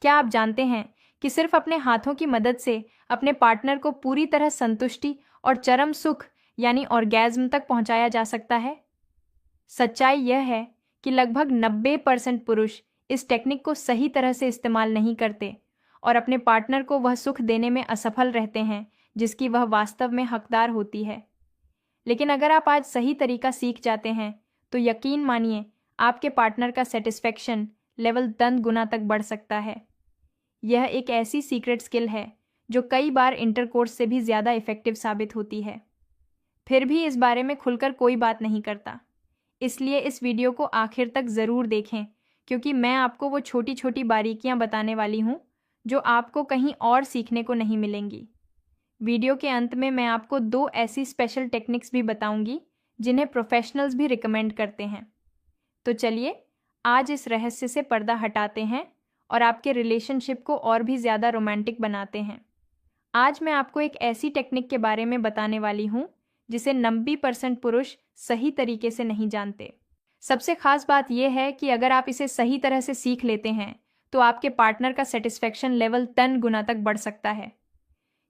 क्या आप जानते हैं कि सिर्फ अपने हाथों की मदद से अपने पार्टनर को पूरी तरह संतुष्टि और चरम सुख यानी ऑर्गेज्म तक पहुंचाया जा सकता है? सच्चाई यह है कि लगभग 90% पुरुष इस टेक्निक को सही तरह से इस्तेमाल नहीं करते और अपने पार्टनर को वह सुख देने में असफल रहते हैं जिसकी वह वास्तव में हकदार होती है। लेकिन अगर आप आज सही तरीका सीख जाते हैं तो यकीन मानिए आपके पार्टनर का सेटिस्फेक्शन लेवल 10 गुना तक बढ़ सकता है। यह एक ऐसी सीक्रेट स्किल है जो कई बार इंटरकोर्स से भी ज़्यादा इफ़ेक्टिव साबित होती है। फिर भी इस बारे में खुलकर कोई बात नहीं करता। इसलिए इस वीडियो को आखिर तक ज़रूर देखें, क्योंकि मैं आपको वो छोटी छोटी बारीकियां बताने वाली हूँ जो आपको कहीं और सीखने को नहीं मिलेंगी। वीडियो के अंत में मैं आपको 2 ऐसी स्पेशल टेक्निक्स भी बताऊंगी जिन्हें प्रोफेशनल्स भी रिकमेंड करते हैं। तो चलिए आज इस रहस्य से पर्दा हटाते हैं और आपके रिलेशनशिप को और भी ज़्यादा रोमांटिक बनाते हैं। आज मैं आपको एक ऐसी टेक्निक के बारे में बताने वाली हूँ जिसे 90% पुरुष सही तरीके से नहीं जानते। सबसे खास बात यह है कि अगर आप इसे सही तरह से सीख लेते हैं तो आपके पार्टनर का सेटिस्फेक्शन लेवल 10 गुना तक बढ़ सकता है।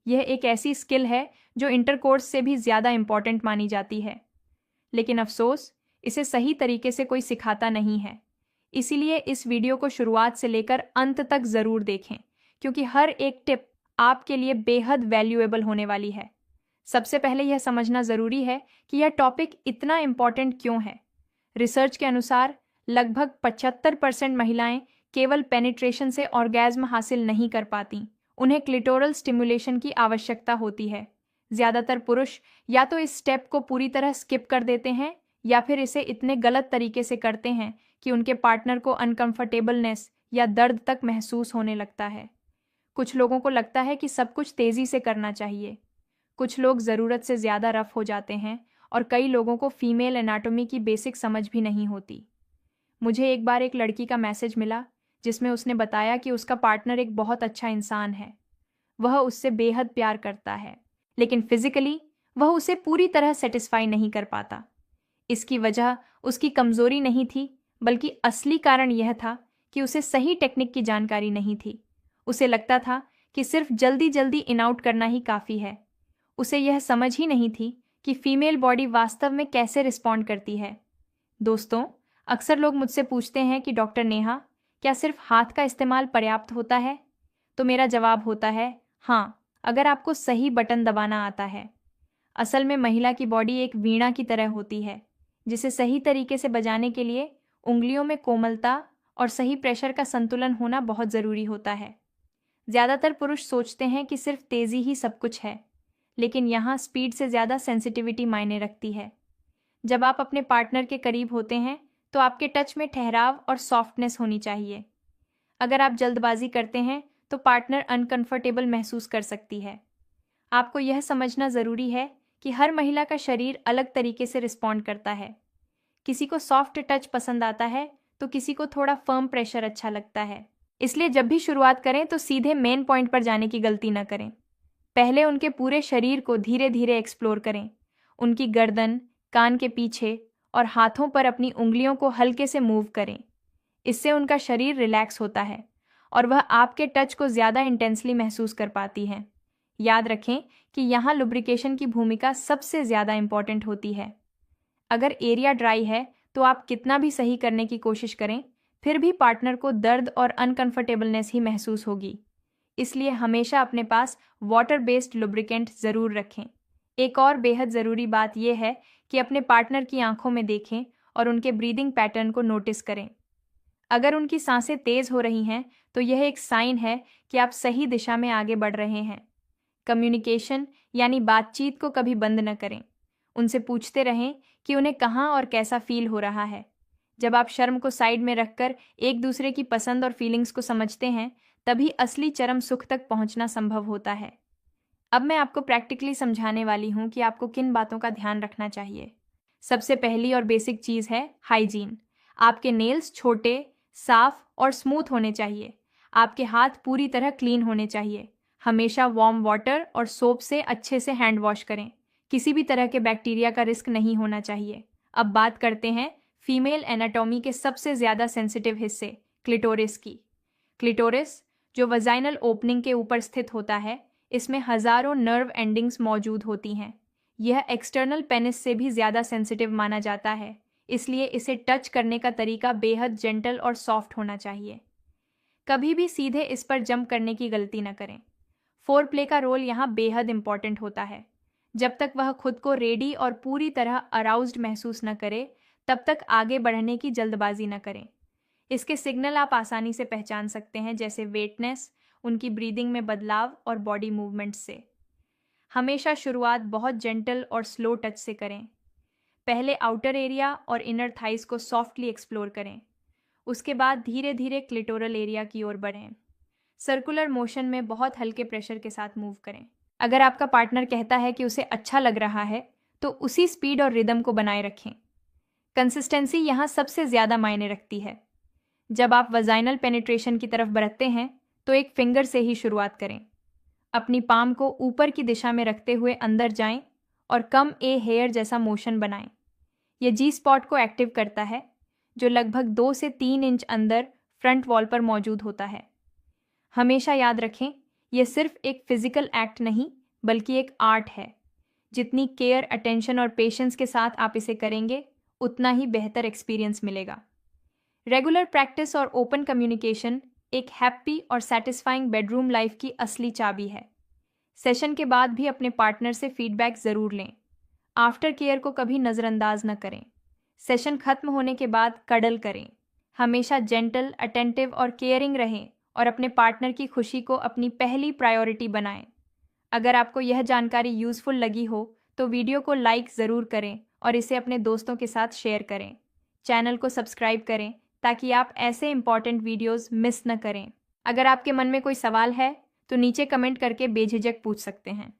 यह एक ऐसी स्किल है जो इंटरकोर्स से भी ज़्यादा इम्पॉर्टेंट मानी जाती है, लेकिन अफसोस इसे सही तरीके से कोई सिखाता नहीं है। इसीलिए इस वीडियो को शुरुआत से लेकर अंत तक ज़रूर देखें, क्योंकि हर एक टिप आपके लिए बेहद वैल्यूएबल होने वाली है। सबसे पहले यह समझना ज़रूरी है कि यह टॉपिक इतना इम्पॉर्टेंट क्यों है। रिसर्च के अनुसार लगभग 75% महिलाएं केवल पेनिट्रेशन से ऑर्गेज्म हासिल नहीं कर पाती, उन्हें क्लिटोरल स्टिमुलेशन की आवश्यकता होती है। ज़्यादातर पुरुष या तो इस स्टेप को पूरी तरह स्किप कर देते हैं या फिर इसे इतने गलत तरीके से करते हैं कि उनके पार्टनर को अनकंफर्टेबलनेस या दर्द तक महसूस होने लगता है। कुछ लोगों को लगता है कि सब कुछ तेज़ी से करना चाहिए, कुछ लोग ज़रूरत से ज़्यादा रफ हो जाते हैं और कई लोगों को फीमेल एनाटॉमी की बेसिक समझ भी नहीं होती। मुझे एक बार एक लड़की का मैसेज मिला जिसमें उसने बताया कि उसका पार्टनर एक बहुत अच्छा इंसान है, वह उससे बेहद प्यार करता है, लेकिन फिजिकली वह उसे पूरी तरह सेटिस्फाई नहीं कर पाता। इसकी वजह उसकी कमज़ोरी नहीं थी, बल्कि असली कारण यह था कि उसे सही टेक्निक की जानकारी नहीं थी। उसे लगता था कि सिर्फ जल्दी जल्दी इन आउट करना ही काफ़ी है। उसे यह समझ ही नहीं थी कि फीमेल बॉडी वास्तव में कैसे रिस्पॉन्ड करती है। दोस्तों, अक्सर लोग मुझसे पूछते हैं कि डॉक्टर नेहा, क्या सिर्फ हाथ का इस्तेमाल पर्याप्त होता है? तो मेरा जवाब होता है हाँ, अगर आपको सही बटन दबाना आता है। असल में महिला की बॉडी एक वीणा की तरह होती है, जिसे सही तरीके से बजाने के लिए उंगलियों में कोमलता और सही प्रेशर का संतुलन होना बहुत ज़रूरी होता है। ज़्यादातर पुरुष सोचते हैं कि सिर्फ तेज़ी ही सब कुछ है, लेकिन यहाँ स्पीड से ज़्यादा सेंसिटिविटी मायने रखती है। जब आप अपने पार्टनर के करीब होते हैं तो आपके टच में ठहराव और सॉफ्टनेस होनी चाहिए। अगर आप जल्दबाजी करते हैं तो पार्टनर अनकंफर्टेबल महसूस कर सकती है। आपको यह समझना ज़रूरी है कि हर महिला का शरीर अलग तरीके से रिस्पॉन्ड करता है। किसी को सॉफ्ट टच पसंद आता है तो किसी को थोड़ा फर्म प्रेशर अच्छा लगता है। इसलिए जब भी शुरुआत करें तो सीधे मेन पॉइंट पर जाने की गलती न करें। पहले उनके पूरे शरीर को धीरे धीरे एक्सप्लोर करें। उनकी गर्दन, कान के पीछे और हाथों पर अपनी उंगलियों को हल्के से मूव करें। इससे उनका शरीर रिलैक्स होता है और वह आपके टच को ज़्यादा इंटेंसली महसूस कर पाती हैं। याद रखें कि यहाँ लुब्रिकेशन की भूमिका सबसे ज़्यादा इम्पॉर्टेंट होती है। अगर एरिया ड्राई है तो आप कितना भी सही करने की कोशिश करें, फिर भी पार्टनर को दर्द और अनकंफर्टेबलनेस ही महसूस होगी। इसलिए हमेशा अपने पास वाटर बेस्ड लुब्रिकेंट ज़रूर रखें। एक और बेहद ज़रूरी बात यह है कि अपने पार्टनर की आंखों में देखें और उनके ब्रीदिंग पैटर्न को नोटिस करें। अगर उनकी सांसें तेज़ हो रही हैं तो यह एक साइन है कि आप सही दिशा में आगे बढ़ रहे हैं। कम्युनिकेशन यानी बातचीत को कभी बंद न करें। उनसे पूछते रहें कि उन्हें कहाँ और कैसा फील हो रहा है। जब आप शर्म को साइड में रखकर एक दूसरे की पसंद और फीलिंग्स को समझते हैं, तभी असली चरम सुख तक पहुंचना संभव होता है। अब मैं आपको प्रैक्टिकली समझाने वाली हूँ कि आपको किन बातों का ध्यान रखना चाहिए। सबसे पहली और बेसिक चीज़ है हाइजीन। आपके नेल्स छोटे, साफ और स्मूथ होने चाहिए। आपके हाथ पूरी तरह क्लीन होने चाहिए। हमेशा वार्म वाटर और सोप से अच्छे से हैंड वॉश करें। किसी भी तरह के बैक्टीरिया का रिस्क नहीं होना चाहिए। अब बात करते हैं फीमेल एनाटॉमी के सबसे ज़्यादा सेंसिटिव हिस्से क्लिटोरिस की। क्लिटोरिस जो वजाइनल ओपनिंग के ऊपर स्थित होता है, इसमें हजारों नर्व एंडिंग्स मौजूद होती हैं। यह एक्सटर्नल पेनिस से भी ज़्यादा सेंसिटिव माना जाता है, इसलिए इसे टच करने का तरीका बेहद जेंटल और सॉफ्ट होना चाहिए। कभी भी सीधे इस पर जंप करने की गलती न करें। फोर प्ले का रोल यहाँ बेहद इंपॉर्टेंट होता है। जब तक वह खुद को रेडी और पूरी तरह अराउज्ड महसूस न करे, तब तक आगे बढ़ने की जल्दबाजी न करें। इसके सिग्नल आप आसानी से पहचान सकते हैं, जैसे वेटनेस, उनकी ब्रीदिंग में बदलाव और बॉडी मूवमेंट्स से। हमेशा शुरुआत बहुत जेंटल और स्लो टच से करें। पहले आउटर एरिया और इनर थाइस को सॉफ्टली एक्सप्लोर करें। उसके बाद धीरे धीरे क्लिटोरल एरिया की ओर बढ़ें। सर्कुलर मोशन में बहुत हल्के प्रेशर के साथ मूव करें। अगर आपका पार्टनर कहता है कि उसे अच्छा लग रहा है, तो उसी स्पीड और रिदम को बनाए रखें। कंसिस्टेंसी यहाँ सबसे ज़्यादा मायने रखती है। जब आप वजाइनल पेनिट्रेशन की तरफ बढ़ते हैं, तो एक फिंगर से ही शुरुआत करें। अपनी पाम को ऊपर की दिशा में रखते हुए अंदर जाएं और कम ए हेयर जैसा मोशन बनाएं। यह जी स्पॉट को एक्टिव करता है, जो लगभग 2 से 3 इंच अंदर फ्रंट वॉल पर मौजूद होता है। हमेशा याद रखें, यह सिर्फ एक फिजिकल एक्ट नहीं, बल्कि एक आर्ट है। जितनी केयर, अटेंशन और पेशेंस के साथ आप इसे करेंगे, उतना ही बेहतर एक्सपीरियंस मिलेगा। रेगुलर प्रैक्टिस और ओपन कम्युनिकेशन एक हैप्पी और सेटिस्फाइंग बेडरूम लाइफ की असली चाबी है। सेशन के बाद भी अपने पार्टनर से फीडबैक ज़रूर लें। आफ्टर केयर को कभी नज़रअंदाज न करें। सेशन खत्म होने के बाद कडल करें। हमेशा जेंटल, अटेंटिव और केयरिंग रहें और अपने पार्टनर की खुशी को अपनी पहली प्रायोरिटी बनाएं। अगर आपको यह जानकारी यूज़फुल लगी हो, तो वीडियो को लाइक ज़रूर करें और इसे अपने दोस्तों के साथ शेयर करें। चैनल को सब्सक्राइब करें ताकि आप ऐसे इंपॉर्टेंट वीडियोस मिस न करें। अगर आपके मन में कोई सवाल है, तो नीचे कमेंट करके बेझिझक पूछ सकते हैं।